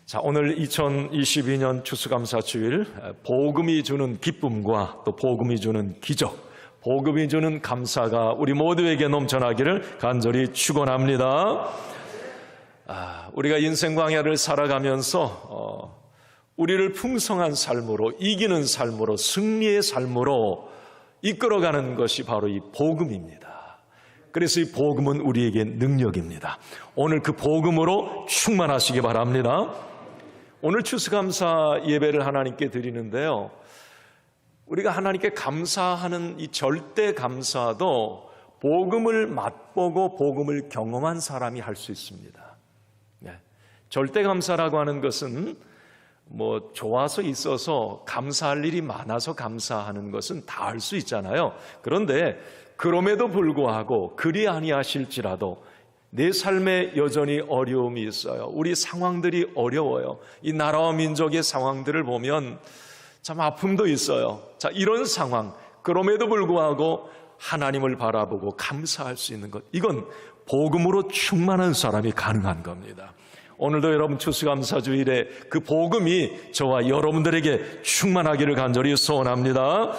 자, 오늘 2022년 추수감사주일, 복음이 주는 기쁨과 또 복음이 주는 기적, 복음이 주는 감사가 우리 모두에게 넘쳐나기를 간절히 축원합니다. 우리가 인생 광야를 살아가면서 우리를 풍성한 삶으로, 이기는 삶으로, 승리의 삶으로 이끌어가는 것이 바로 이 복음입니다. 그래서 이 복음은 우리에게 능력입니다. 오늘 그 복음으로 충만하시기 바랍니다. 오늘 추수감사 예배를 하나님께 드리는데요, 우리가 하나님께 감사하는 이 절대 감사도 복음을 맛보고 복음을 경험한 사람이 할 수 있습니다. 절대 감사라고 하는 것은 좋아서 있어서 감사할 일이 많아서 감사하는 것은 다 할 수 있잖아요. 그런데 그럼에도 불구하고 그리 아니하실지라도 내 삶에 여전히 어려움이 있어요. 우리 상황들이 어려워요. 이 나라와 민족의 상황들을 보면 참 아픔도 있어요. 자, 이런 상황, 그럼에도 불구하고 하나님을 바라보고 감사할 수 있는 것, 이건 복음으로 충만한 사람이 가능한 겁니다. 오늘도 여러분 추수감사주일에 그 복음이 저와 여러분들에게 충만하기를 간절히 소원합니다.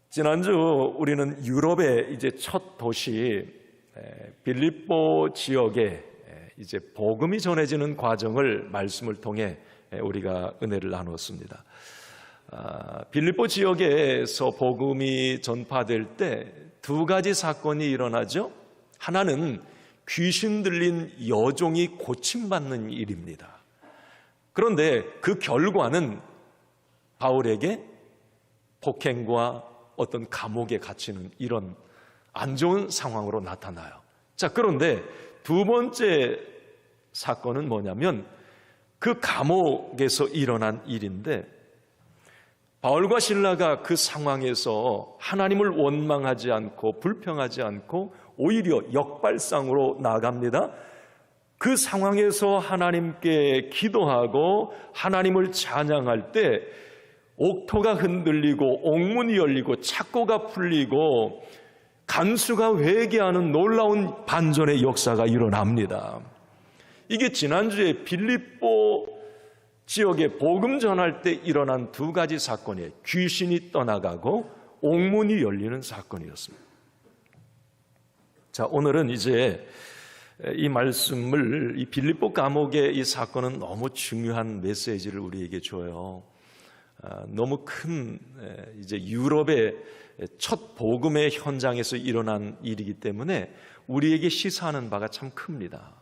지난주 우리는 유럽의 이제 첫 도시 빌립보 지역에 이제 복음이 전해지는 과정을 말씀을 통해 우리가 은혜를 나눴습니다. 빌립보 지역에서 복음이 전파될 때 두 가지 사건이 일어나죠. 하나는 귀신 들린 여종이 고침받는 일입니다. 그런데 그 결과는 바울에게 폭행과 어떤 감옥에 갇히는 이런 안 좋은 상황으로 나타나요. 자, 그런데 두 번째 사건은 뭐냐면 그 감옥에서 일어난 일인데, 바울과 실라가 그 상황에서 하나님을 원망하지 않고 불평하지 않고 오히려 역발상으로 나아갑니다. 그 상황에서 하나님께 기도하고 하나님을 찬양할 때 옥토가 흔들리고 옥문이 열리고 착고가 풀리고 간수가 회개하는 놀라운 반전의 역사가 일어납니다. 이게 지난주에 빌립보 지역에 복음 전할 때 일어난 두 가지 사건이에요. 귀신이 떠나가고 옥문이 열리는 사건이었습니다. 자, 오늘은 이제 이 말씀을, 이 빌립보 감옥의 이 사건은 너무 중요한 메시지를 우리에게 줘요. 너무 큰 이제 유럽의 첫 복음의 현장에서 일어난 일이기 때문에 우리에게 시사하는 바가 참 큽니다.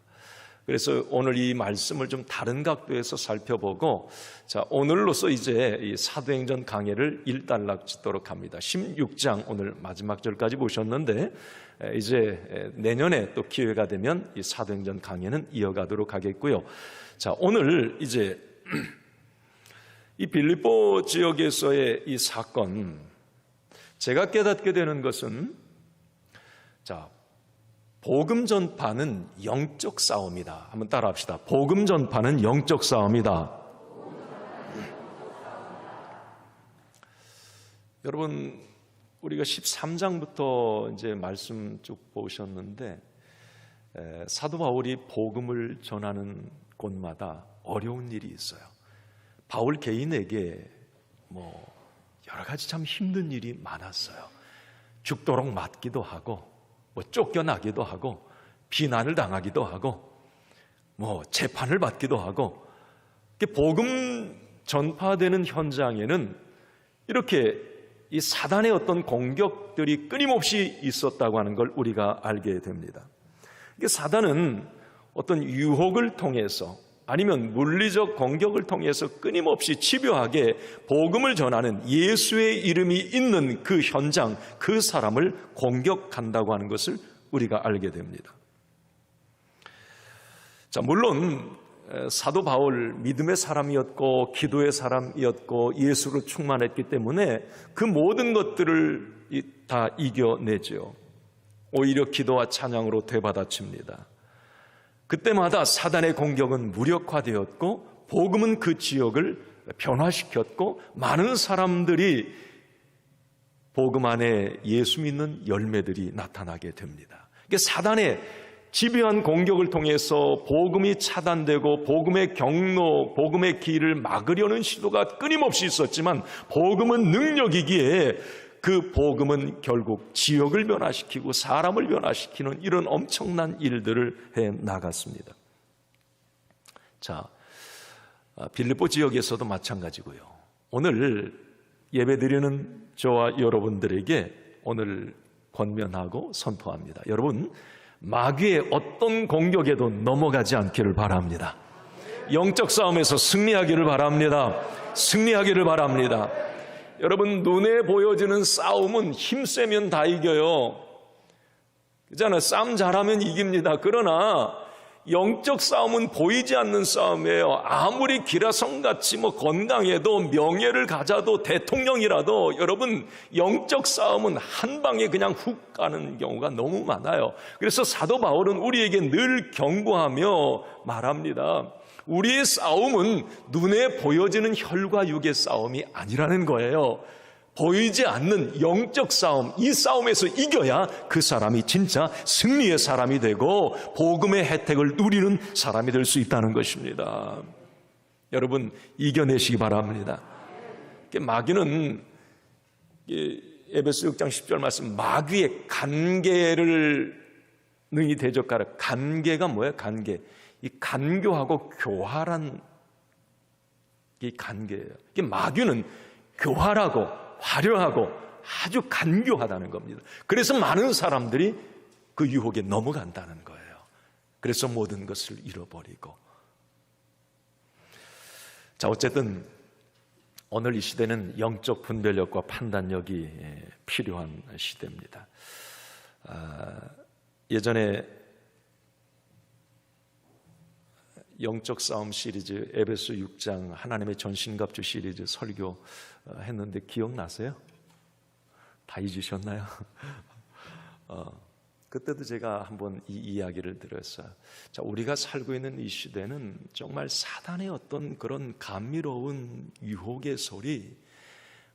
그래서 오늘 이 말씀을 좀 다른 각도에서 살펴보고, 자, 오늘로서 이제 이 사도행전 강해를 일단락 짓도록 합니다. 16장 오늘 마지막 절까지 보셨는데 이제 내년에 또 기회가 되면 이 사도행전 강해는 이어가도록 하겠고요. 자, 오늘 이제 이 빌립보 지역에서의 이 사건, 제가 깨닫게 되는 것은, 자, 복음 전파는 영적 싸움이다. 한번 따라합시다. 복음 전파는 영적 싸움이다. 여러분, 우리가 13장부터 이제 말씀 쭉 보셨는데, 사도 바울이 복음을 전하는 곳마다 어려운 일이 있어요. 바울 개인에게 여러 가지 참 힘든 일이 많았어요. 죽도록 맞기도 하고, 쫓겨나기도 하고, 비난을 당하기도 하고, 재판을 받기도 하고. 복음 전파되는 현장에는 이렇게 이 사단의 어떤 공격들이 끊임없이 있었다고 하는 걸 우리가 알게 됩니다. 사단은 어떤 유혹을 통해서 아니면 물리적 공격을 통해서 끊임없이 집요하게 복음을 전하는 예수의 이름이 있는 그 현장, 그 사람을 공격한다고 하는 것을 우리가 알게 됩니다. 자, 물론 사도 바울 믿음의 사람이었고 기도의 사람이었고 예수로 충만했기 때문에 그 모든 것들을 다 이겨내죠. 오히려 기도와 찬양으로 되받아칩니다. 그때마다 사단의 공격은 무력화되었고 복음은 그 지역을 변화시켰고 많은 사람들이 복음 안에 예수 믿는 열매들이 나타나게 됩니다. 사단의 집요한 공격을 통해서 복음이 차단되고 복음의 경로, 복음의 길을 막으려는 시도가 끊임없이 있었지만 복음은 능력이기에 그 복음은 결국 지역을 변화시키고 사람을 변화시키는 이런 엄청난 일들을 해 나갔습니다. 자, 빌립보 지역에서도 마찬가지고요. 오늘 예배드리는 저와 여러분들에게 오늘 권면하고 선포합니다. 여러분, 마귀의 어떤 공격에도 넘어가지 않기를 바랍니다. 영적 싸움에서 승리하기를 바랍니다. 승리하기를 바랍니다. 여러분, 눈에 보여지는 싸움은 힘세면 다 이겨요. 그렇잖아요. 싸움 잘하면 이깁니다. 그러나 영적 싸움은 보이지 않는 싸움이에요. 아무리 기라성같이 건강해도 명예를 가져도 대통령이라도 여러분, 영적 싸움은 한 방에 그냥 훅 가는 경우가 너무 많아요. 그래서 사도 바울은 우리에게 늘 경고하며 말합니다. 우리의 싸움은 눈에 보여지는 혈과 육의 싸움이 아니라는 거예요. 보이지 않는 영적 싸움, 이 싸움에서 이겨야 그 사람이 진짜 승리의 사람이 되고 복음의 혜택을 누리는 사람이 될 수 있다는 것입니다. 여러분, 이겨내시기 바랍니다. 마귀는 에베소 6장 10절 말씀, 마귀의 간계를 능히 대적하라. 간계가 뭐예요? 간계. 이 간교하고 교활한 이 간계예요. 이게 마귀는 교활하고 화려하고 아주 간교하다는 겁니다. 그래서 많은 사람들이 그 유혹에 넘어간다는 거예요. 그래서 모든 것을 잃어버리고. 자, 어쨌든 오늘 이 시대는 영적 분별력과 판단력이 필요한 시대입니다. 예전에 영적 싸움 시리즈 에베소 6장 하나님의 전신갑주 시리즈 설교 했는데 기억나세요? 다 잊으셨나요? 그때도 제가 한번 이 이야기를 들었어요. 자, 우리가 살고 있는 이 시대는 정말 사단의 어떤 그런 감미로운 유혹의 소리,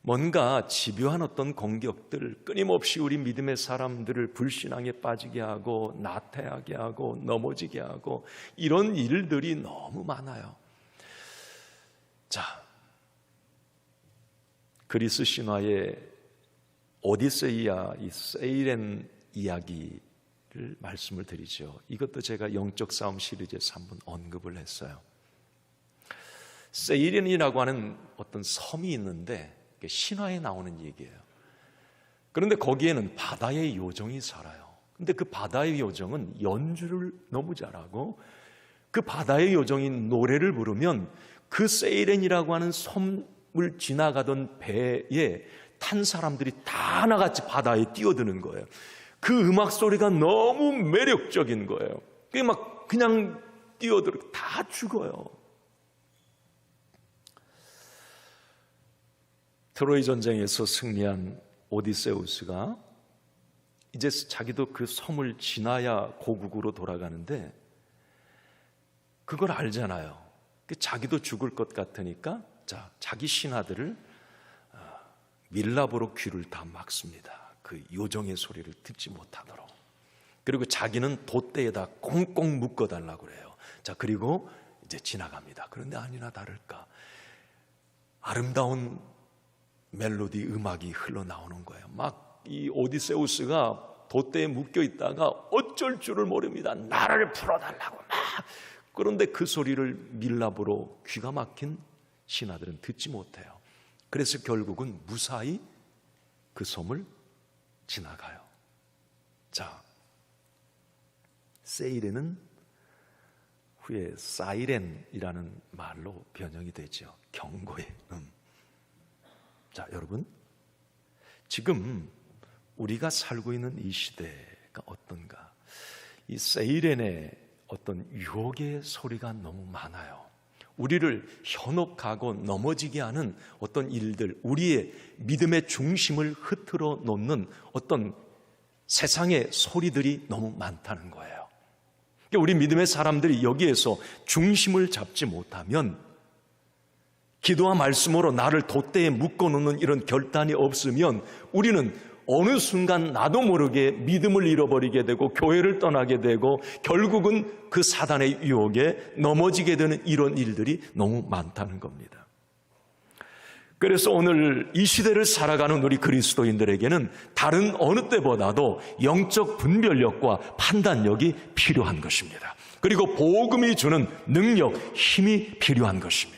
뭔가 집요한 어떤 공격들, 끊임없이 우리 믿음의 사람들을 불신앙에 빠지게 하고 나태하게 하고 넘어지게 하고 이런 일들이 너무 많아요. 자, 그리스 신화의 오디세이아, 이 세이렌 이야기를 말씀을 드리죠. 이것도 제가 영적 싸움 시리즈에서 한번 언급을 했어요. 세이렌이라고 하는 어떤 섬이 있는데 신화에 나오는 얘기예요. 그런데 거기에는 바다의 요정이 살아요. 근데 그 바다의 요정은 연주를 너무 잘하고 그 바다의 요정이 노래를 부르면 그 세이렌이라고 하는 섬을 지나가던 배에 탄 사람들이 다 하나같이 바다에 뛰어드는 거예요. 그 음악 소리가 너무 매력적인 거예요. 그게 막 그냥 뛰어들고 다 죽어요. 트로이 전쟁에서 승리한 오디세우스가 이제 자기도 그 섬을 지나야 고국으로 돌아가는데 그걸 알잖아요. 자기도 죽을 것 같으니까 자기 신하들을 밀랍으로 귀를 다 막습니다. 그 요정의 소리를 듣지 못하도록. 그리고 자기는 돛대에다 꽁꽁 묶어달라고 그래요. 자, 그리고 이제 지나갑니다. 그런데 아니나 다를까 아름다운 멜로디 음악이 흘러나오는 거예요. 막 이 오디세우스가 돛대에 묶여 있다가 어쩔 줄을 모릅니다. 나를 풀어달라고 막. 그런데 그 소리를 밀랍으로 귀가 막힌 신하들은 듣지 못해요. 그래서 결국은 무사히 그 섬을 지나가요. 자, 세이렌은 후에 사이렌이라는 말로 변형이 되죠. 경고의 자, 여러분, 지금 우리가 살고 있는 이 시대가 어떤가? 이 세이렌의 어떤 유혹의 소리가 너무 많아요. 우리를 현혹하고 넘어지게 하는 어떤 일들, 우리의 믿음의 중심을 흐트러 놓는 어떤 세상의 소리들이 너무 많다는 거예요. 우리 믿음의 사람들이 여기에서 중심을 잡지 못하면, 기도와 말씀으로 나를 돛대에 묶어놓는 이런 결단이 없으면 우리는 어느 순간 나도 모르게 믿음을 잃어버리게 되고 교회를 떠나게 되고 결국은 그 사단의 유혹에 넘어지게 되는 이런 일들이 너무 많다는 겁니다. 그래서 오늘 이 시대를 살아가는 우리 그리스도인들에게는 다른 어느 때보다도 영적 분별력과 판단력이 필요한 것입니다. 그리고 복음이 주는 능력, 힘이 필요한 것입니다.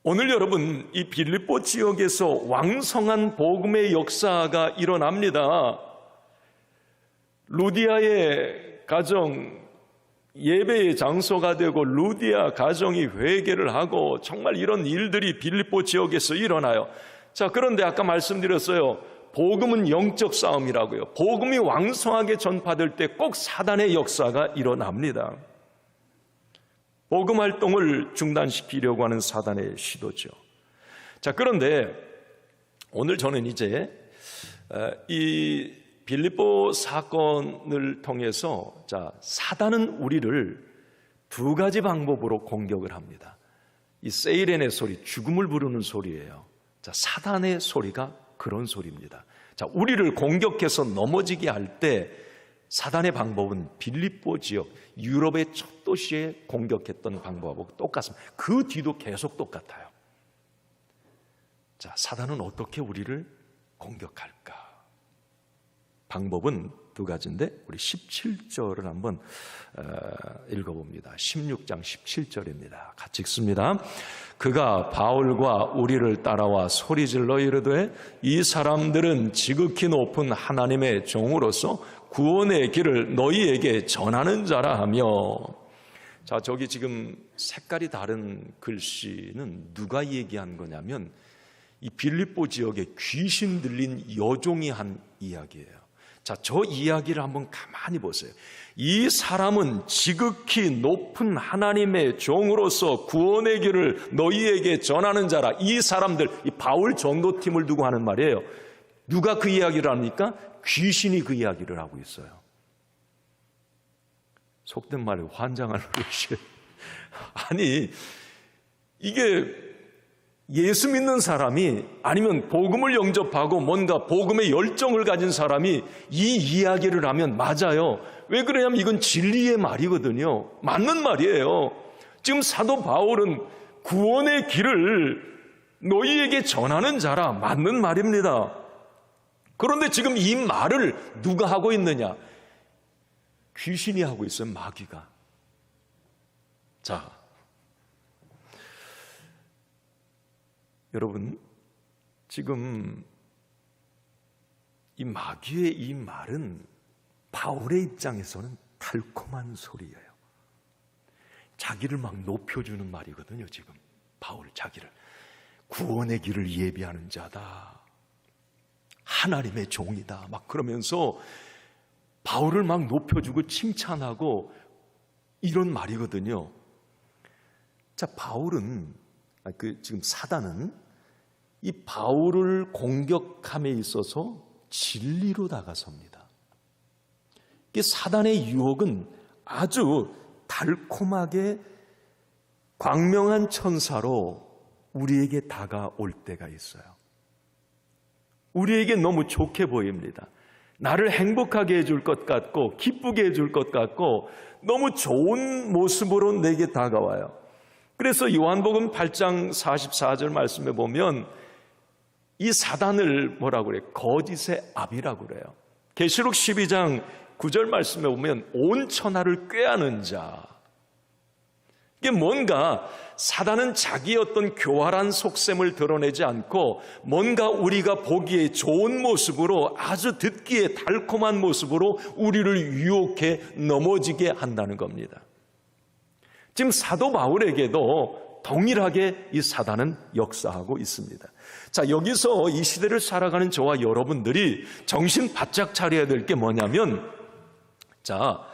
오늘 여러분, 이 빌립보 지역에서 왕성한 복음의 역사가 일어납니다. 루디아의 가정, 예배의 장소가 되고 루디아 가정이 회개를 하고 정말 이런 일들이 빌립보 지역에서 일어나요. 자, 그런데 아까 말씀드렸어요. 복음은 영적 싸움이라고요. 복음이 왕성하게 전파될 때 꼭 사단의 역사가 일어납니다. 복음 활동을 중단시키려고 하는 사단의 시도죠. 자, 그런데 오늘 저는 이제 이 빌립보 사건을 통해서 사단은 우리를 두 가지 방법으로 공격을 합니다. 이 세이렌의 소리, 죽음을 부르는 소리예요. 자, 사단의 소리가 그런 소리입니다. 자, 우리를 공격해서 넘어지게 할 때 사단의 방법은 빌립보 지역, 유럽의 첫 도시에 공격했던 방법하고 똑같습니다. 그 뒤도 계속 똑같아요. 자, 사단은 어떻게 우리를 공격할까? 방법은 두 가지인데 우리 17절을 한번 읽어봅니다. 16장 17절입니다. 같이 읽습니다. 그가 바울과 우리를 따라와 소리질러 이르되 이 사람들은 지극히 높은 하나님의 종으로서 구원의 길을 너희에게 전하는 자라 하며. 자, 저기 지금 색깔이 다른 글씨는 누가 얘기한 거냐면 이 빌립보 지역에 귀신 들린 여종이 한 이야기예요. 자, 저 이야기를 한번 가만히 보세요. 이 사람은 지극히 높은 하나님의 종으로서 구원의 길을 너희에게 전하는 자라. 이 사람들, 이 바울 전도팀을 두고 하는 말이에요. 누가 그 이야기를 합니까? 귀신이 그 이야기를 하고 있어요. 속된 말에 환장하는 것이 아니, 이게 예수 믿는 사람이 아니면 복음을 영접하고 뭔가 복음의 열정을 가진 사람이 이 이야기를 하면 맞아요. 왜 그러냐면 이건 진리의 말이거든요. 맞는 말이에요. 지금 사도 바울은 구원의 길을 너희에게 전하는 자라. 맞는 말입니다. 그런데 지금 이 말을 누가 하고 있느냐? 귀신이 하고 있어요. 마귀가. 자, 여러분, 지금 이 마귀의 이 말은 바울의 입장에서는 달콤한 소리예요. 자기를 막 높여주는 말이거든요. 지금 바울 자기를 구원의 길을 예비하는 자다, 하나님의 종이다, 막 그러면서 바울을 막 높여주고 칭찬하고 이런 말이거든요. 자, 바울은 지금 사단은 이 바울을 공격함에 있어서 진리로 다가섭니다. 사단의 유혹은 아주 달콤하게 광명한 천사로 우리에게 다가올 때가 있어요. 우리에게 너무 좋게 보입니다. 나를 행복하게 해줄 것 같고 기쁘게 해줄 것 같고 너무 좋은 모습으로 내게 다가와요. 그래서 요한복음 8장 44절 말씀에 보면 이 사단을 뭐라고 그래요? 거짓의 아비라고 그래요. 계시록 12장 9절 말씀에 보면 온 천하를 꾀하는 자. 이게 뭔가 사단은 자기의 어떤 교활한 속셈을 드러내지 않고 뭔가 우리가 보기에 좋은 모습으로 아주 듣기에 달콤한 모습으로 우리를 유혹해 넘어지게 한다는 겁니다. 지금 사도 바울에게도 동일하게 이 사단은 역사하고 있습니다. 자, 여기서 이 시대를 살아가는 저와 여러분들이 정신 바짝 차려야 될 게 뭐냐면, 자,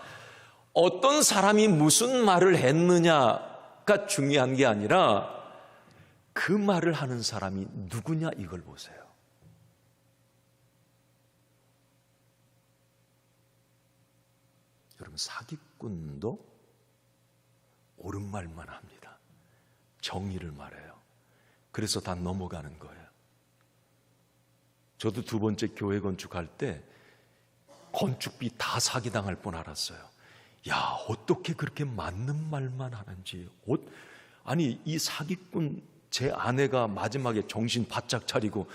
어떤 사람이 무슨 말을 했느냐가 중요한 게 아니라 그 말을 하는 사람이 누구냐 이걸 보세요. 여러분, 사기꾼도 옳은 말만 합니다. 정의를 말해요. 그래서 다 넘어가는 거예요. 저도 두 번째 교회 건축할 때 건축비 다 사기당할 뻔 알았어요. 야, 어떻게 그렇게 맞는 말만 하는지. 아니, 이 사기꾼 제 아내가 마지막에 정신 바짝 차리고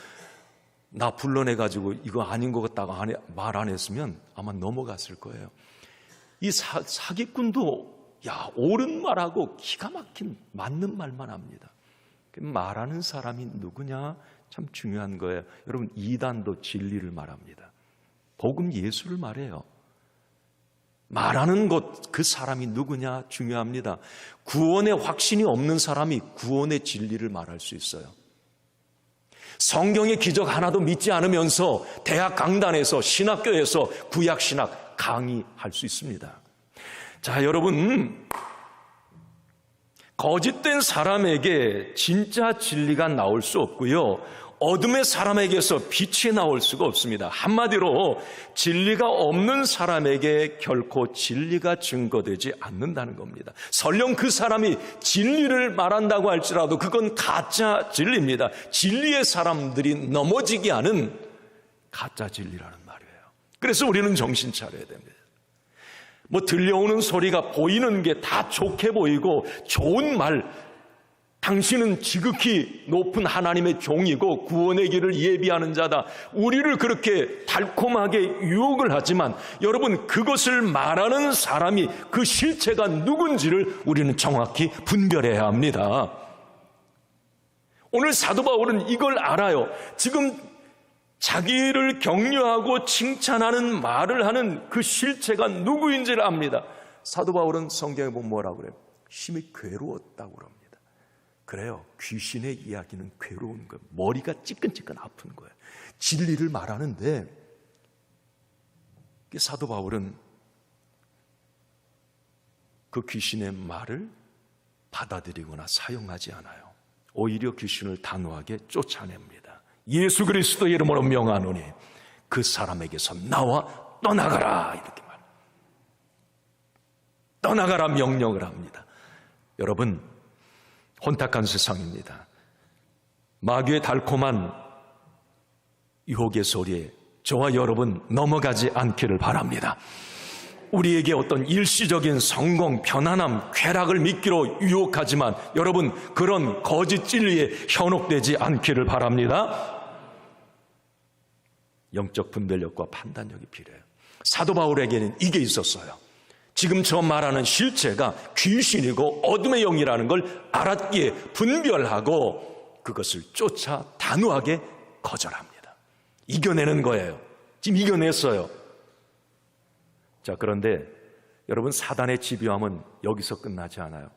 나 불러내가지고 이거 아닌 것 같다고 말 안 했으면 아마 넘어갔을 거예요. 이 사기꾼도 옳은 말하고 기가 막힌 맞는 말만 합니다. 말하는 사람이 누구냐 참 중요한 거예요. 여러분, 이단도 진리를 말합니다. 복음 예수를 말해요. 말하는 것, 그 사람이 누구냐 중요합니다. 구원의 확신이 없는 사람이 구원의 진리를 말할 수 있어요. 성경의 기적 하나도 믿지 않으면서 대학 강단에서 신학교에서 구약신학 강의할 수 있습니다. 자, 여러분, 거짓된 사람에게 진짜 진리가 나올 수 없고요, 어둠의 사람에게서 빛이 나올 수가 없습니다. 한마디로 진리가 없는 사람에게 결코 진리가 증거되지 않는다는 겁니다. 설령 그 사람이 진리를 말한다고 할지라도 그건 가짜 진리입니다. 진리의 사람들이 넘어지게 하는 가짜 진리라는 말이에요. 그래서 우리는 정신 차려야 됩니다. 들려오는 소리가 보이는 게 다 좋게 보이고 좋은 말, 당신은 지극히 높은 하나님의 종이고 구원의 길을 예비하는 자다, 우리를 그렇게 달콤하게 유혹을 하지만 여러분, 그것을 말하는 사람이 그 실체가 누군지를 우리는 정확히 분별해야 합니다. 오늘 사도 바울은 이걸 알아요. 지금 자기를 격려하고 칭찬하는 말을 하는 그 실체가 누구인지를 압니다. 사도 바울은 성경에 보면 뭐라고 그래요? 심히 괴로웠다고 그럽니다. 그래요. 귀신의 이야기는 괴로운 거예요. 머리가 찌끈찌끈 아픈 거예요. 진리를 말하는데 사도 바울은 그 귀신의 말을 받아들이거나 사용하지 않아요. 오히려 귀신을 단호하게 쫓아냅니다. 예수 그리스도의 이름으로 명하노니 그 사람에게서 나와 떠나가라, 이렇게 말합니다. 떠나가라 명령을 합니다. 여러분, 혼탁한 세상입니다. 마귀의 달콤한 유혹의 소리에 저와 여러분 넘어가지 않기를 바랍니다. 우리에게 어떤 일시적인 성공, 편안함, 쾌락을 믿기로 유혹하지만 여러분, 그런 거짓 진리에 현혹되지 않기를 바랍니다. 영적 분별력과 판단력이 필요해요. 사도 바울에게는 이게 있었어요. 지금 저 말하는 실체가 귀신이고 어둠의 영이라는 걸 알았기에 분별하고 그것을 쫓아 단호하게 거절합니다. 이겨내는 거예요. 지금 이겨냈어요. 자, 그런데 여러분, 사단의 집요함은 여기서 끝나지 않아요.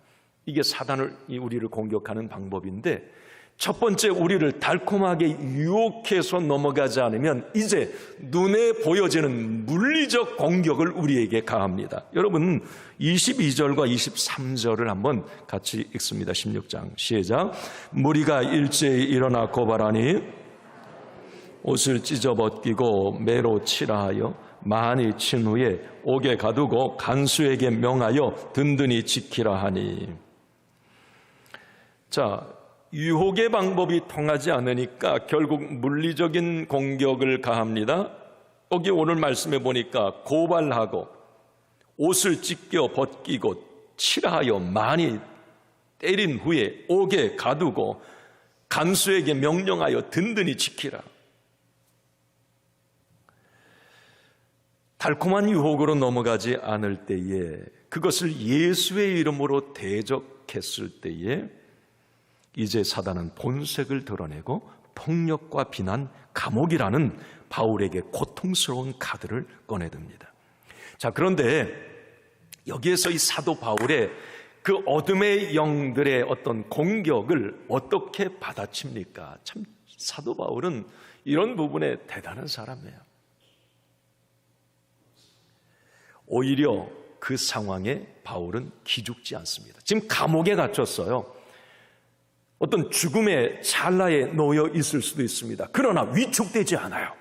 이게 사단을, 우리를 공격하는 방법인데, 첫 번째, 우리를 달콤하게 유혹해서 넘어가지 않으면 이제 눈에 보여지는 물리적 공격을 우리에게 가합니다. 여러분, 22절과 23절을 한번 같이 읽습니다. 16장 시작. 무리가 일제히 일어나 고발하니 옷을 찢어 벗기고 매로 치라 하여 많이 친 후에 옥에 가두고 간수에게 명하여 든든히 지키라 하니. 자, 유혹의 방법이 통하지 않으니까 결국 물리적인 공격을 가합니다. 여기 오늘 말씀해 보니까 고발하고 옷을 찢겨 벗기고 치라 하여 많이 때린 후에 옥에 가두고 간수에게 명령하여 든든히 지키라. 달콤한 유혹으로 넘어가지 않을 때에, 그것을 예수의 이름으로 대적했을 때에 이제 사단은 본색을 드러내고 폭력과 비난, 감옥이라는 바울에게 고통스러운 카드를 꺼내듭니다. 자, 그런데 여기에서 이 사도 바울의 그 어둠의 영들의 어떤 공격을 어떻게 받아칩니까? 참 사도 바울은 이런 부분에 대단한 사람이에요. 오히려 그 상황에 바울은 기죽지 않습니다. 지금 감옥에 갇혔어요. 어떤 죽음의 찰나에 놓여 있을 수도 있습니다. 그러나 위축되지 않아요.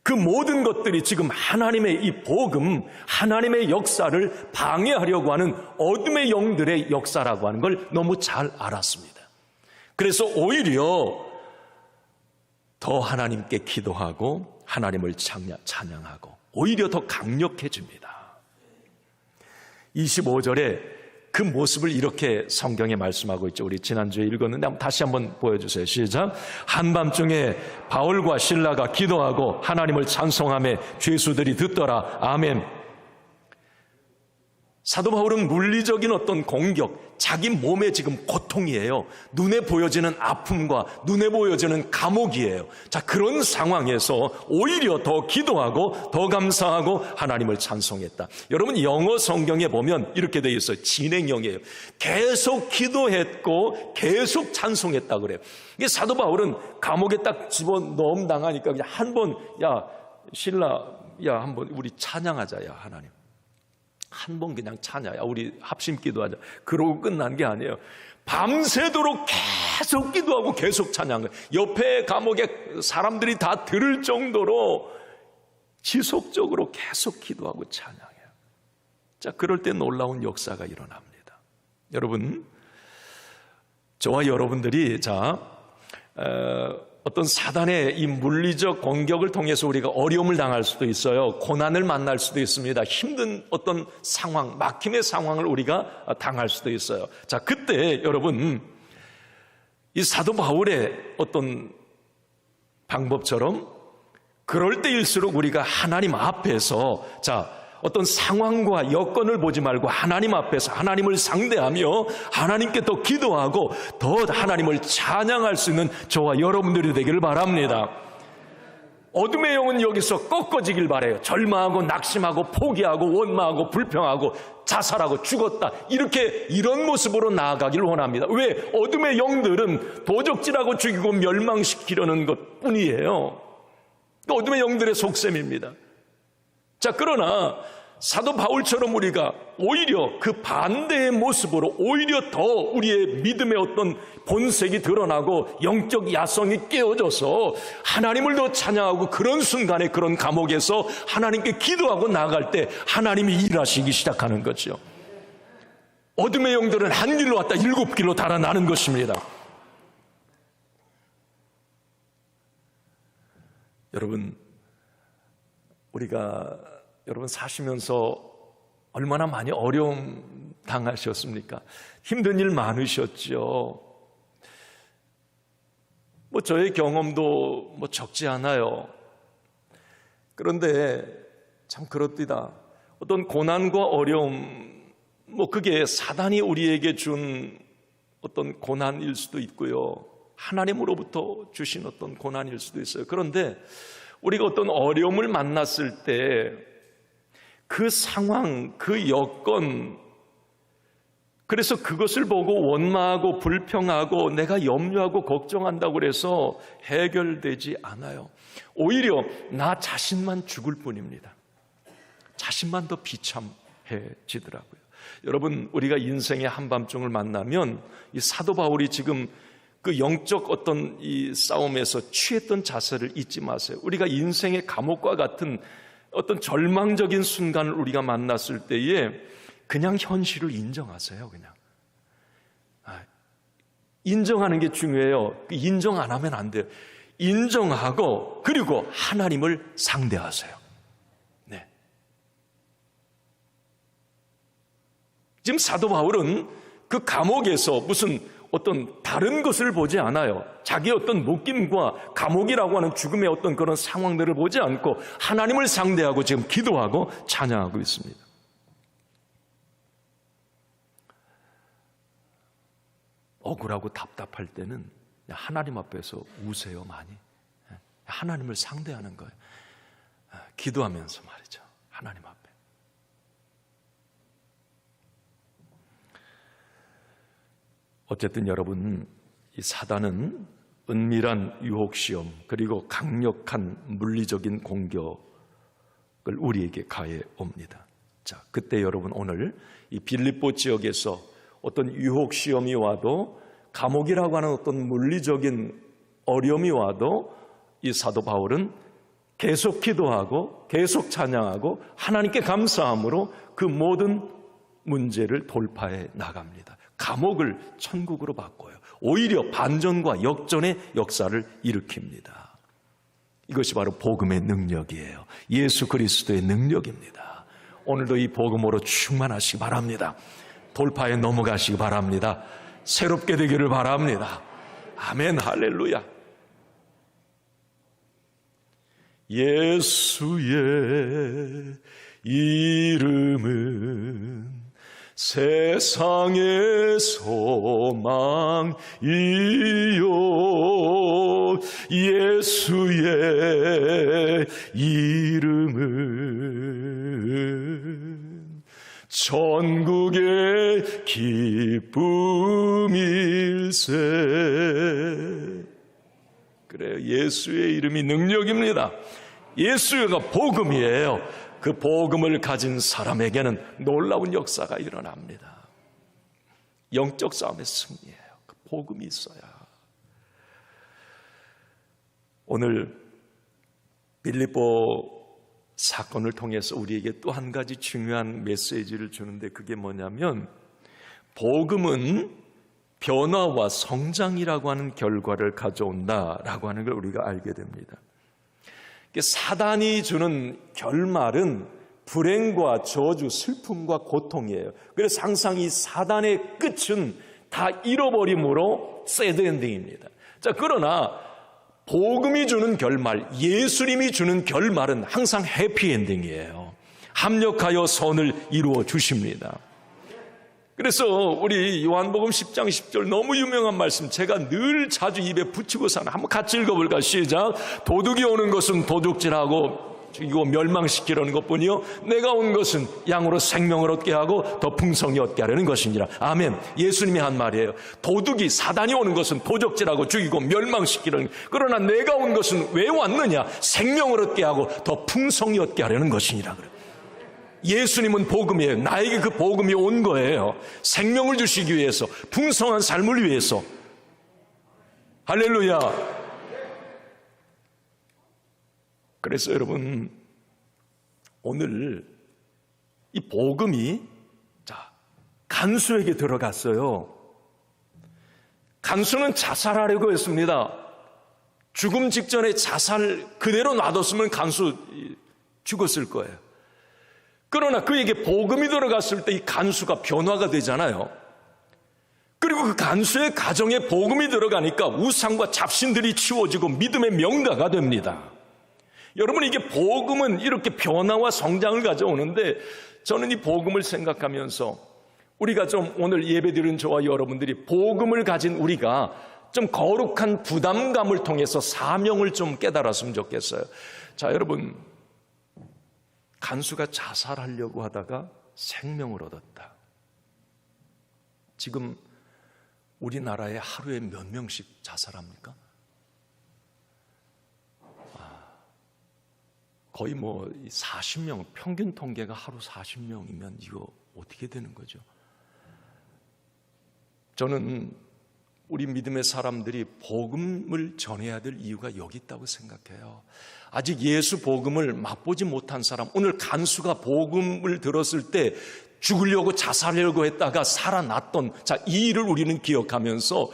그 모든 것들이 지금 하나님의 이 복음, 하나님의 역사를 방해하려고 하는 어둠의 영들의 역사라고 하는 걸 너무 잘 알았습니다. 그래서 오히려 더 하나님께 기도하고 하나님을 찬양하고 오히려 더 강력해집니다. 25절에 그 모습을 이렇게 성경에 말씀하고 있죠. 우리 지난주에 읽었는데 다시 한번 보여주세요. 시작. 한밤중에 바울과 실라가 기도하고 하나님을 찬송하며 죄수들이 듣더라. 아멘. 사도 바울은 물리적인 어떤 공격, 자기 몸에 지금 고통이에요. 눈에 보여지는 아픔과 눈에 보여지는 감옥이에요. 자, 그런 상황에서 오히려 더 기도하고 더 감사하고 하나님을 찬송했다. 여러분, 영어 성경에 보면 이렇게 되어 있어요. 진행형이에요. 계속 기도했고 계속 찬송했다 그래요. 이게 사도 바울은 감옥에 딱 집어넣음 당하니까 그냥 한번, 야 신라, 야 한번 우리 찬양하자. 야 하나님 한 번 그냥 찬양하자. 우리 합심 기도하자. 그러고 끝난 게 아니에요. 밤새도록 계속 기도하고 계속 찬양해요. 옆에 감옥에 사람들이 다 들을 정도로 지속적으로 계속 기도하고 찬양해요. 자, 그럴 때 놀라운 역사가 일어납니다. 여러분, 저와 여러분들이 어떤 사단의 이 물리적 공격을 통해서 우리가 어려움을 당할 수도 있어요. 고난을 만날 수도 있습니다. 힘든 어떤 상황, 막힘의 상황을 우리가 당할 수도 있어요. 자, 그때 여러분, 이 사도 바울의 어떤 방법처럼 그럴 때일수록 우리가 하나님 앞에서 어떤 상황과 여건을 보지 말고 하나님 앞에서 하나님을 상대하며 하나님께 더 기도하고 더 하나님을 찬양할 수 있는 저와 여러분들이 되기를 바랍니다. 어둠의 영은 여기서 꺾어지길 바라요. 절망하고 낙심하고 포기하고 원망하고 불평하고 자살하고 죽었다, 이런 모습으로 나아가길 원합니다. 왜? 어둠의 영들은 도적질하고 죽이고 멸망시키려는 것 뿐이에요. 어둠의 영들의 속셈입니다. 자, 그러나 사도 바울처럼 우리가 오히려 그 반대의 모습으로 오히려 더 우리의 믿음의 어떤 본색이 드러나고 영적 야성이 깨어져서 하나님을 더 찬양하고 그런 순간에 그런 감옥에서 하나님께 기도하고 나아갈 때 하나님이 일하시기 시작하는 거죠. 어둠의 영들은 한 길로 왔다 7길로 달아나는 것입니다. 여러분, 여러분 사시면서 얼마나 많이 어려움 당하셨습니까? 힘든 일 많으셨죠. 저의 경험도 적지 않아요. 그런데 참 그렇디다. 어떤 고난과 어려움, 그게 사단이 우리에게 준 어떤 고난일 수도 있고요. 하나님으로부터 주신 어떤 고난일 수도 있어요. 그런데 우리가 어떤 어려움을 만났을 때 그 상황, 그 여건, 그래서 그것을 보고 원망하고 불평하고 내가 염려하고 걱정한다고 해서 해결되지 않아요. 오히려 나 자신만 죽을 뿐입니다. 자신만 더 비참해지더라고요. 여러분, 우리가 인생의 한밤중을 만나면 이 사도 바울이 지금 그 영적 어떤 이 싸움에서 취했던 자세를 잊지 마세요. 우리가 인생의 감옥과 같은 어떤 절망적인 순간을 우리가 만났을 때에 그냥 현실을 인정하세요. 그냥 인정하는 게 중요해요. 인정 안 하면 안 돼요. 인정하고 그리고 하나님을 상대하세요. 네. 지금 사도 바울은 그 감옥에서 무슨 어떤 다른 것을 보지 않아요. 자기의 어떤 묶임과 감옥이라고 하는 죽음의 어떤 그런 상황들을 보지 않고 하나님을 상대하고 지금 기도하고 찬양하고 있습니다. 억울하고 답답할 때는 하나님 앞에서 우세요. 많이 하나님을 상대하는 거예요. 기도하면서 말이죠. 하나님 앞에. 어쨌든 여러분, 이 사단은 은밀한 유혹시험 그리고 강력한 물리적인 공격을 우리에게 가해 옵니다. 자, 그때 여러분 오늘 이 빌립보 지역에서 어떤 유혹시험이 와도 감옥이라고 하는 어떤 물리적인 어려움이 와도 이 사도 바울은 계속 기도하고 계속 찬양하고 하나님께 감사함으로 그 모든 문제를 돌파해 나갑니다. 감옥을 천국으로 바꿔요. 오히려 반전과 역전의 역사를 일으킵니다. 이것이 바로 복음의 능력이에요. 예수 그리스도의 능력입니다. 오늘도 이 복음으로 충만하시기 바랍니다. 돌파에 넘어가시기 바랍니다. 새롭게 되기를 바랍니다. 아멘, 할렐루야. 예수의 이름은 세상의 소망이요, 예수의 이름은 전국의 기쁨일세. 그래요. 예수의 이름이 능력입니다. 예수가 복음이에요. 그 복음을 가진 사람에게는 놀라운 역사가 일어납니다. 영적 싸움의 승리예요. 그 복음이 있어야. 오늘 빌립보 사건을 통해서 우리에게 또 한 가지 중요한 메시지를 주는데, 그게 뭐냐면 복음은 변화와 성장이라고 하는 결과를 가져온다라고 하는 걸 우리가 알게 됩니다. 사단이 주는 결말은 불행과 저주, 슬픔과 고통이에요. 그래서 항상 이 사단의 끝은 다 잃어버림으로 새드 엔딩입니다. 자, 그러나 복음이 주는 결말, 예수님이 주는 결말은 항상 해피 엔딩이에요. 합력하여 선을 이루어 주십니다. 그래서 우리 요한복음 10장 10절 너무 유명한 말씀, 제가 늘 자주 입에 붙이고 사는, 한번 같이 읽어볼까? 시작. 도둑이 오는 것은 도둑질하고 죽이고 멸망시키려는 것뿐이요, 내가 온 것은 양으로 생명을 얻게 하고 더 풍성히 얻게 하려는 것이니라. 아멘. 예수님이 한 말이에요. 도둑이, 사단이 오는 것은 도적질하고 죽이고 멸망시키려는, 그러나 내가 온 것은 왜 왔느냐? 생명을 얻게 하고 더 풍성히 얻게 하려는 것이니라. 그래요. 예수님은 복음이에요. 나에게 그 복음이 온 거예요. 생명을 주시기 위해서, 풍성한 삶을 위해서. 할렐루야. 그래서 여러분, 오늘 이 복음이 간수에게 들어갔어요. 간수는 자살하려고 했습니다. 죽음 직전에 자살 그대로 놔뒀으면 간수 죽었을 거예요. 그러나 그에게 복음이 들어갔을 때 이 간수가 변화가 되잖아요. 그리고 그 간수의 가정에 복음이 들어가니까 우상과 잡신들이 치워지고 믿음의 명가가 됩니다. 여러분, 이게 복음은 이렇게 변화와 성장을 가져오는데, 저는 이 복음을 생각하면서 우리가 좀, 오늘 예배드리는 저와 여러분들이 복음을 가진 우리가 좀 거룩한 부담감을 통해서 사명을 좀 깨달았으면 좋겠어요. 자, 여러분, 간수가 자살하려고 하다가 생명을 얻었다. 지금 우리나라에 하루에 몇 명씩 자살합니까? 거의 40명, 평균 통계가 하루 40명이면 이거 어떻게 되는 거죠? 저는 우리 믿음의 사람들이 복음을 전해야 될 이유가 여기 있다고 생각해요. 아직 예수 복음을 맛보지 못한 사람, 오늘 간수가 복음을 들었을 때 죽으려고 자살하려고 했다가 살아났던, 이 일을 우리는 기억하면서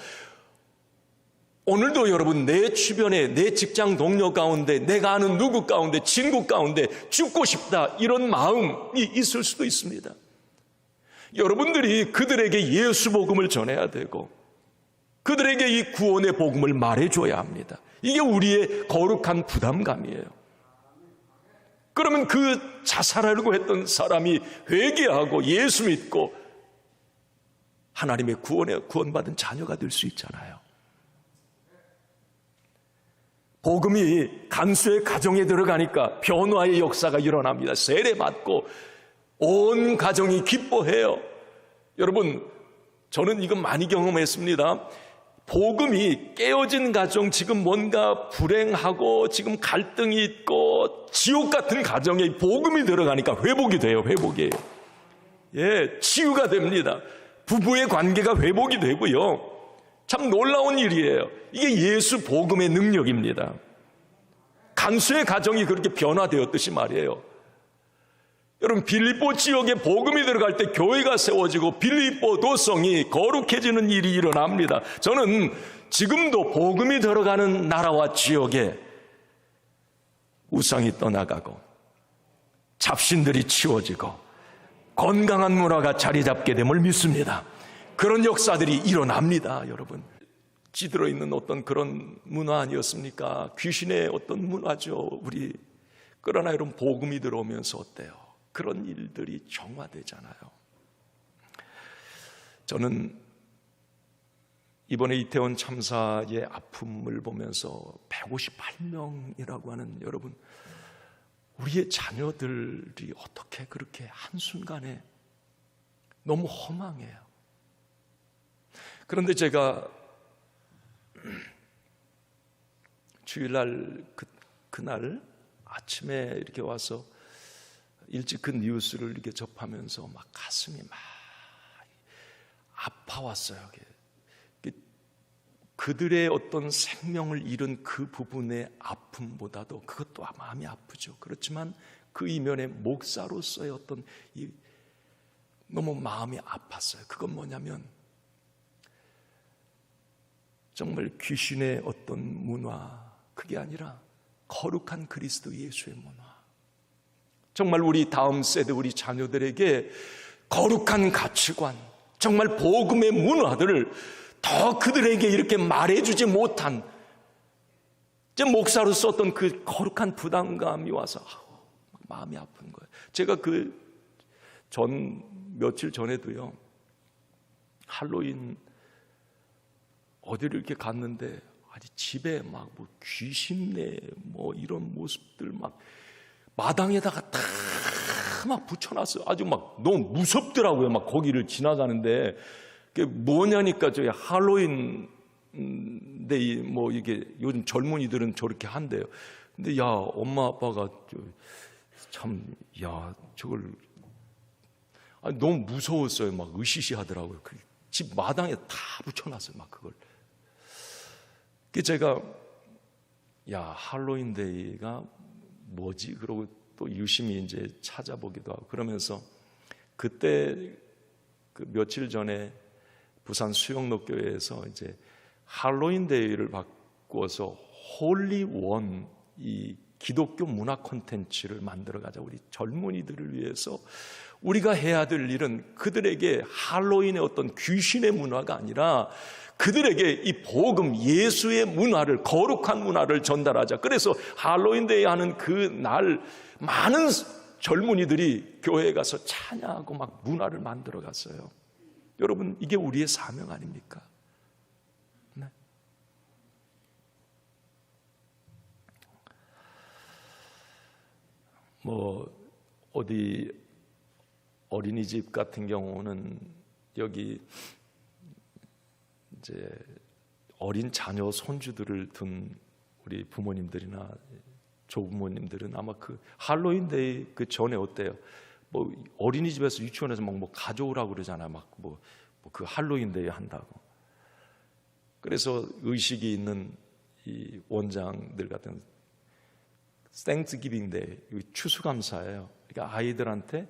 오늘도 여러분, 내 주변에, 내 직장 동료 가운데, 내가 아는 누구 가운데, 친구 가운데 죽고 싶다, 이런 마음이 있을 수도 있습니다. 여러분들이 그들에게 예수 복음을 전해야 되고, 그들에게 이 구원의 복음을 말해줘야 합니다. 이게 우리의 거룩한 부담감이에요. 그러면 그 자살하려고 했던 사람이 회개하고 예수 믿고 하나님의 구원받은 자녀가 될 수 있잖아요. 복음이 간수의 가정에 들어가니까 변화의 역사가 일어납니다. 세례받고 온 가정이 기뻐해요. 여러분, 저는 이거 많이 경험했습니다. 복음이 깨어진 가정, 지금 뭔가 불행하고 지금 갈등이 있고 지옥 같은 가정에 복음이 들어가니까 회복이 돼요. 회복이에요. 치유가 됩니다. 부부의 관계가 회복이 되고요. 참 놀라운 일이에요. 이게 예수 복음의 능력입니다. 간수의 가정이 그렇게 변화되었듯이 말이에요. 여러분, 빌립보 지역에 복음이 들어갈 때 교회가 세워지고 빌립보 도성이 거룩해지는 일이 일어납니다. 저는 지금도 복음이 들어가는 나라와 지역에 우상이 떠나가고 잡신들이 치워지고 건강한 문화가 자리 잡게 됨을 믿습니다. 그런 역사들이 일어납니다. 여러분, 찌들어 있는 어떤 그런 문화 아니었습니까? 귀신의 어떤 문화죠. 그러나 여러분, 복음이 들어오면서 어때요? 그런 일들이 정화되잖아요. 저는 이번에 이태원 참사의 아픔을 보면서 158명이라고 하는, 여러분, 우리의 자녀들이 어떻게 그렇게 한순간에 너무 허망해요. 그런데 제가 주일날 그날 아침에 이렇게 와서 일찍 그 뉴스를 이렇게 접하면서 막 가슴이 막 아파왔어요. 그들의 어떤 생명을 잃은 그 부분의 아픔보다도, 그것도 마음이 아프죠. 그렇지만 그 이면에 목사로서의 어떤 너무 마음이 아팠어요. 그건 뭐냐면 정말 귀신의 어떤 문화, 그게 아니라 거룩한 그리스도 예수의 문화, 정말 우리 다음 세대, 우리 자녀들에게 거룩한 가치관, 정말 복음의 문화들을 더 그들에게 이렇게 말해주지 못한, 목사로서 어떤 그 거룩한 부담감이 와서 마음이 아픈 거예요. 제가 며칠 전에도요, 할로윈 어디를 이렇게 갔는데, 아니 집에 막 귀신네 이런 모습들 막 마당에다가 다 막 붙여놨어요. 아주 막 너무 무섭더라고요. 막 거기를 지나가는데, 그게 뭐냐니까 저희 할로윈 데이 이게 요즘 젊은이들은 저렇게 한대요. 근데 야, 엄마 아빠가 참, 저걸 너무 무서웠어요. 막 으시시하더라고요. 집 마당에 다 붙여놨어요. 막 그걸. 제가 할로윈 데이가 뭐지? 그러고 또 유심히 이제 찾아보기도 하고 그러면서, 그때 며칠 전에 부산 수영록교회에서 이제 할로윈 데이를 바꾸어서 홀리원, 이 기독교 문화 콘텐츠를 만들어가자. 우리 젊은이들을 위해서 우리가 해야 될 일은 그들에게 할로윈의 어떤 귀신의 문화가 아니라 그들에게 이 복음, 예수의 문화를, 거룩한 문화를 전달하자. 그래서 할로윈데이 하는 그 날 많은 젊은이들이 교회에 가서 찬양하고 막 문화를 만들어 갔어요. 여러분, 이게 우리의 사명 아닙니까? 네. 어디 어린이집 같은 경우는 여기 이제 어린 자녀 손주들을 둔 우리 부모님들이나 조부모님들은 아마 그 할로윈데이 그 전에 어때요? 어린이집에서 유치원에서 막 가져오라고 그러잖아요. 그 할로윈데이 한다고. 그래서 의식이 있는 이 원장들 같은 땡스기빙 데이, 추수감사예요. 그러니까 아이들한테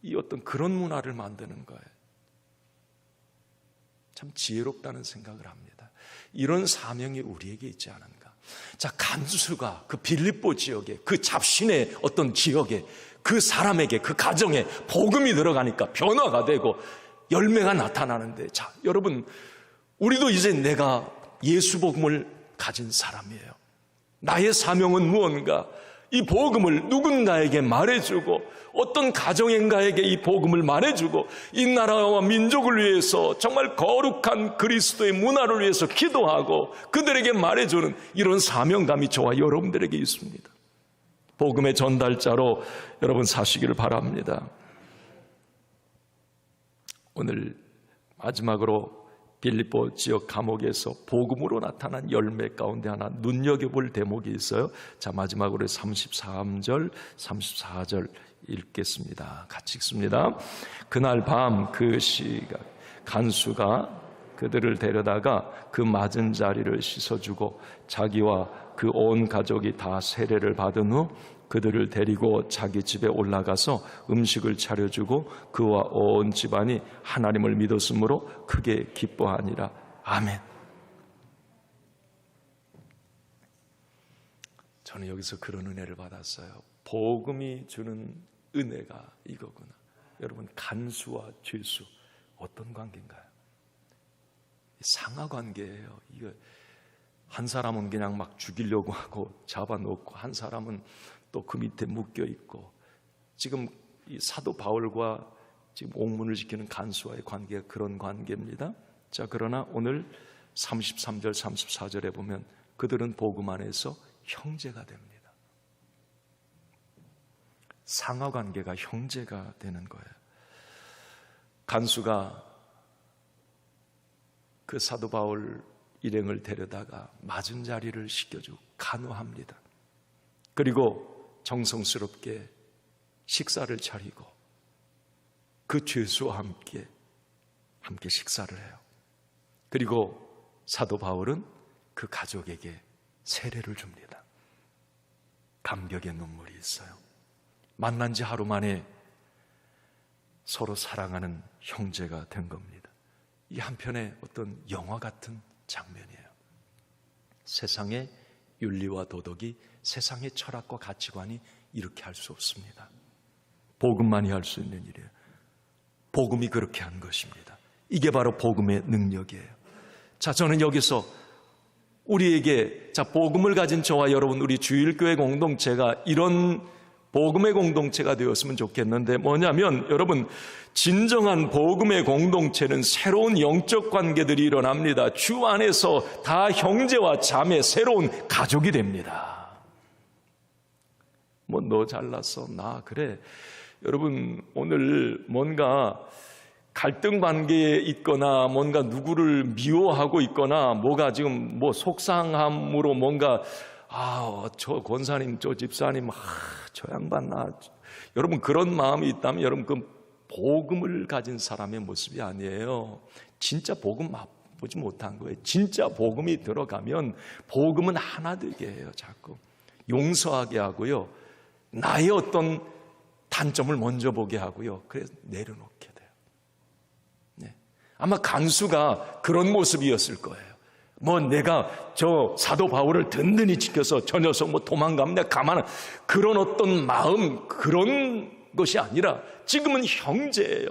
이 어떤 그런 문화를 만드는 거예요. 참 지혜롭다는 생각을 합니다. 이런 사명이 우리에게 있지 않은가. 자, 간수가 그 빌립보 지역에, 그 잡신의 어떤 지역에, 그 사람에게, 그 가정에 복음이 들어가니까 변화가 되고 열매가 나타나는데, 자, 여러분, 우리도 이제 내가 예수 복음을 가진 사람이에요. 나의 사명은 무언가? 이 복음을 누군가에게 말해주고, 어떤 가정인가에게 이 복음을 말해주고, 이 나라와 민족을 위해서 정말 거룩한 그리스도의 문화를 위해서 기도하고 그들에게 말해주는 이런 사명감이 저와 여러분들에게 있습니다. 복음의 전달자로 여러분 사시기를 바랍니다. 오늘 마지막으로 빌립보 지역 감옥에서 복음으로 나타난 열매 가운데 하나 눈여겨볼 대목이 있어요. 자, 마지막으로 33절, 34절 읽겠습니다. 같이 읽습니다. 그날 밤 그 시각 간수가 그들을 데려다가 그 맞은 자리를 씻어주고 자기와 그 온 가족이 다 세례를 받은 후 그들을 데리고 자기 집에 올라가서 음식을 차려주고 그와 온 집안이 하나님을 믿었으므로 크게 기뻐하니라. 아멘. 저는 여기서 그런 은혜를 받았어요. 복음이 주는 은혜가 이거구나. 여러분, 간수와 죄수 어떤 관계인가요? 상하관계예요. 이거 한 사람은 그냥 막 죽이려고 하고 잡아놓고, 한 사람은 또 그 밑에 묶여 있고, 지금 이 사도 바울과 지금 옥문을 지키는 간수와의 관계가 그런 관계입니다. 자, 그러나 오늘 33절 34절에 보면 그들은 복음 안에서 형제가 됩니다. 상하관계가 형제가 되는 거예요. 간수가 그 사도 바울 일행을 데려다가 맞은 자리를 시켜주고 간호합니다. 그리고 정성스럽게 식사를 차리고 그 죄수와 함께 식사를 해요. 그리고 사도 바울은 그 가족에게 세례를 줍니다. 감격의 눈물이 있어요. 만난 지 하루 만에 서로 사랑하는 형제가 된 겁니다. 이 한편의 어떤 영화 같은 장면이에요. 세상의 윤리와 도덕이, 세상의 철학과 가치관이 이렇게 할 수 없습니다. 복음만이 할 수 있는 일이에요. 복음이 그렇게 한 것입니다. 이게 바로 복음의 능력이에요. 자, 저는 여기서 우리에게, 자, 복음을 가진 저와 여러분, 우리 주일교회 공동체가 이런 복음의 공동체가 되었으면 좋겠는데, 뭐냐면 여러분, 진정한 복음의 공동체는 새로운 영적 관계들이 일어납니다. 주 안에서 다 형제와 자매, 새로운 가족이 됩니다. 뭐 너 잘났어, 나 그래. 여러분, 오늘 뭔가 갈등 관계에 있거나 뭔가 누구를 미워하고 있거나 뭐가 지금 뭐 속상함으로 뭔가 저 권사님, 저 집사님, 저 양반 여러분 그런 마음이 있다면 여러분 그 복음을 가진 사람의 모습이 아니에요. 진짜 복음 맛보지 못한 거예요. 진짜 복음이 들어가면 복음은 하나 되게 해요. 자꾸 용서하게 하고요, 나의 어떤 단점을 먼저 보게 하고요, 그래서 내려놓게 돼요. 네. 아마 간수가 그런 모습이었을 거예요. 뭐 내가 저 사도 바울을 든든히 지켜서 저 녀석 뭐 도망가면 내가 가만한 그런 어떤 마음, 그런 것이 아니라 지금은 형제예요.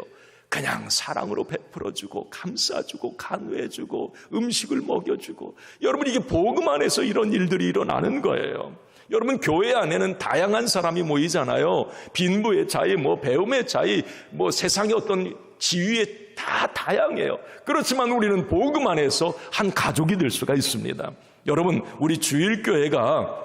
그냥 사랑으로 베풀어주고 감싸주고 간호해주고 음식을 먹여주고. 여러분, 이게 복음 안에서 이런 일들이 일어나는 거예요. 여러분, 교회 안에는 다양한 사람이 모이잖아요. 빈부의 차이, 뭐 배움의 차이, 뭐 세상의 어떤 지위의 다 다양해요. 그렇지만 우리는 복음 안에서 한 가족이 될 수가 있습니다. 여러분, 우리 주일교회가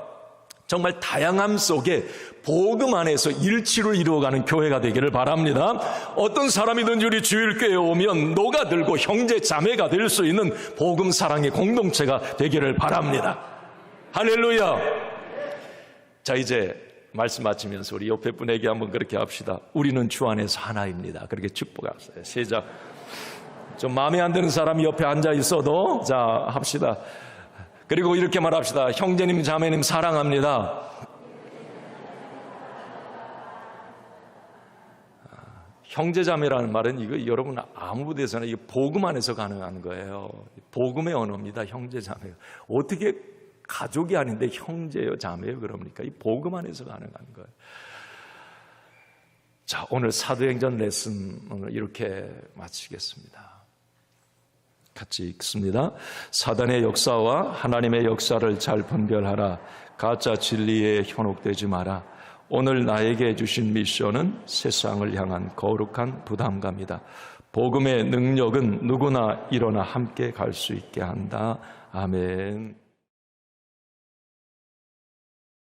정말 다양함 속에 복음 안에서 일치를 이루어가는 교회가 되기를 바랍니다. 어떤 사람이든지 우리 주일교회에 오면 녹아들고 형제 자매가 될 수 있는 복음 사랑의 공동체가 되기를 바랍니다. 할렐루야. 자, 이제 말씀 마치면서 우리 옆에 분에게 한번 그렇게 합시다. 우리는 주 안에서 하나입니다. 그렇게 축복합시다. 시작. 좀 마음에 안 드는 사람이 옆에 앉아 있어도 자, 합시다. 그리고 이렇게 말합시다. 형제님, 자매님 사랑합니다. 형제자매라는 말은 이거 여러분 아무 데서나 이게 복음 안에서 가능한 거예요. 복음의 언어입니다. 형제자매. 어떻게 가족이 아닌데 형제요, 자매요 그럽니까? 이 복음 안에서 가능한 거예요. 자, 오늘 사도행전 레슨을 이렇게 마치겠습니다. 같이 읽습니다. 사단의 역사와 하나님의 역사를 잘 분별하라. 가짜 진리에 현혹되지 마라. 오늘 나에게 주신 미션은 세상을 향한 거룩한 부담감이다. 복음의 능력은 누구나 일어나 함께 갈 수 있게 한다. 아멘.